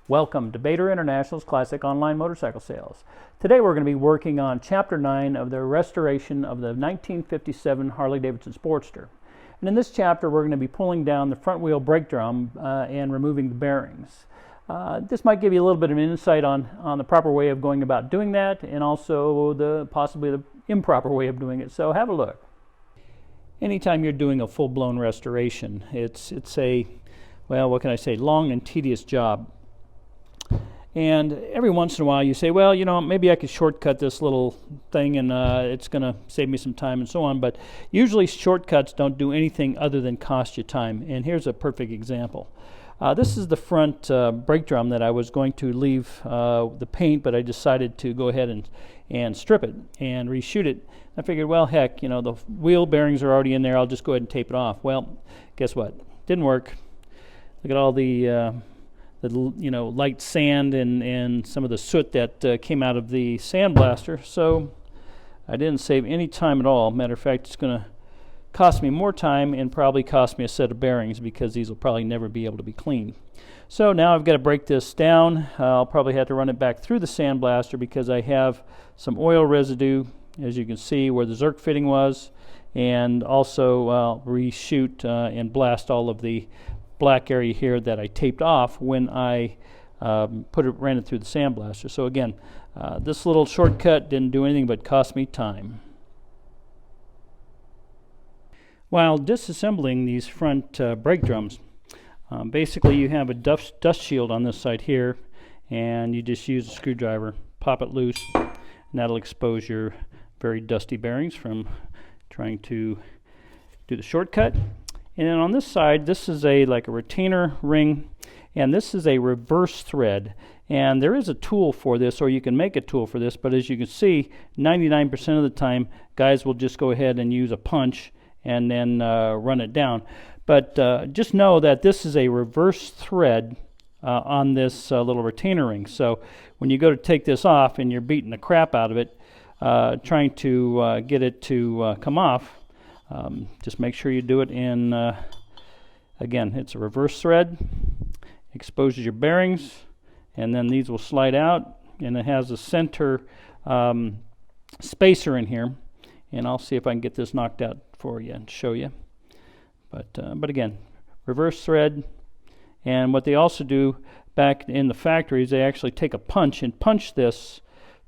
Welcome to Bader International's Classic Online Motorcycle Sales. Today we're going to be working on Chapter 9 of the restoration of the 1957 Harley Davidson Sportster. And in this chapter we're going to be pulling down the front wheel brake drum and removing the bearings. This might give you a little bit of an insight on the proper way of going about doing that, and also possibly the improper way of doing it. So have a look. Anytime you're doing a full-blown restoration, it's a, well, what can I say, long and tedious job. And every once in a while you say, well, you know, maybe I could shortcut this little thing and it's going to save me some time and so on. But usually shortcuts don't do anything other than cost you time. And here's a perfect example. This is the front brake drum that I was going to leave the paint, but I decided to go ahead and strip it and reshoot it. I figured, well, heck, you know, the wheel bearings are already in there. I'll just go ahead and tape it off. Well, guess what? Didn't work. Look at all the light sand and some of the soot that came out of the sandblaster. So I didn't save any time at all. Matter of fact, it's going to cost me more time and probably cost me a set of bearings because these will probably never be able to be cleaned. So now I've got to break this down. I'll probably have to run it back through the sandblaster because I have some oil residue, as you can see, where the Zerk fitting was, and also reshoot and blast all of the black area here that I taped off when I ran it through the sandblaster. So again, this little shortcut didn't do anything but cost me time. While disassembling these front brake drums, basically you have a dust shield on this side here, and you just use a screwdriver, pop it loose, and that'll expose your very dusty bearings from trying to do the shortcut. And then on this side, this is like a retainer ring, and this is a reverse thread. And there is a tool for this, or you can make a tool for this, but as you can see, 99% of the time, guys will just go ahead and use a punch and then run it down. But just know that this is a reverse thread on this little retainer ring. So when you go to take this off and you're beating the crap out of it, trying to get it to come off, just make sure you do it in, again, it's a reverse thread, exposes your bearings, and then these will slide out, and it has a center spacer in here, and I'll see if I can get this knocked out for you and show you. But again, reverse thread. And what they also do back in the factory is they actually take a punch and punch this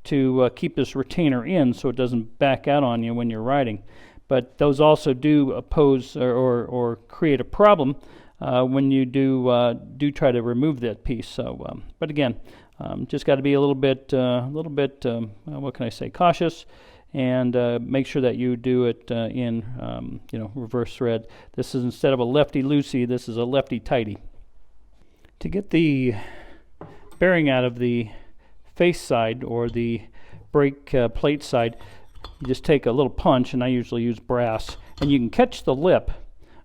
to keep this retainer in so it doesn't back out on you when you're riding. But those also do oppose or create a problem when you do try to remove that piece. So, but again, just got to be a little bit, what can I say, cautious, and make sure that you do it in, reverse thread. This is, instead of a lefty loosey, this is a lefty tighty. To get the bearing out of the face side or the brake plate side, you just take a little punch, and I usually use brass, and you can catch the lip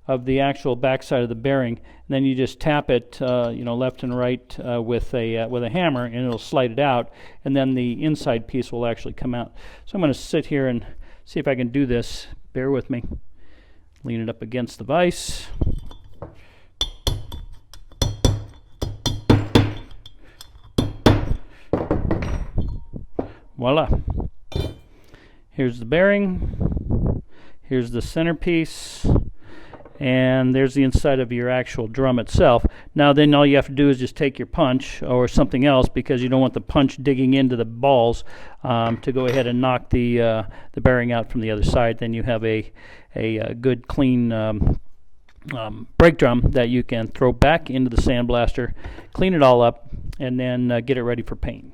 of the actual backside of the bearing, and then you just tap it, left and right with a hammer, and it'll slide it out, and then the inside piece will actually come out. So I'm going to sit here and see if I can do this. Bear with me. Lean it up against the vise. Voila. Here's the bearing, here's the centerpiece, and there's the inside of your actual drum itself. Now then all you have to do is just take your punch or something else, because you don't want the punch digging into the balls, to go ahead and knock the bearing out from the other side. Then you have a good clean brake drum that you can throw back into the sandblaster, clean it all up, and then get it ready for paint.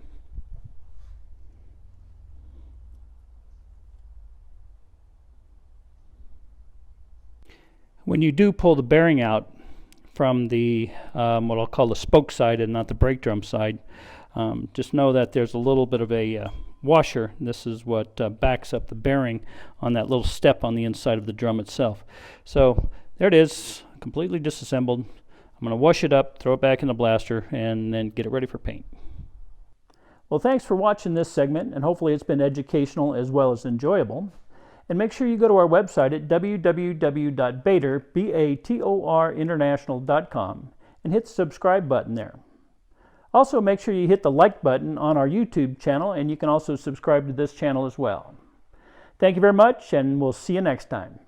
When you do pull the bearing out from the what I'll call the spoke side and not the brake drum side, just know that there's a little bit of a washer. This is what backs up the bearing on that little step on the inside of the drum itself. So there it is, completely disassembled. I'm going to wash it up, throw it back in the blaster, and then get it ready for paint. Well, thanks for watching this segment, and hopefully it's been educational as well as enjoyable. And make sure you go to our website at www.bader, international.com, and hit the subscribe button there. Also, make sure you hit the like button on our YouTube channel, and you can also subscribe to this channel as well. Thank you very much, and we'll see you next time.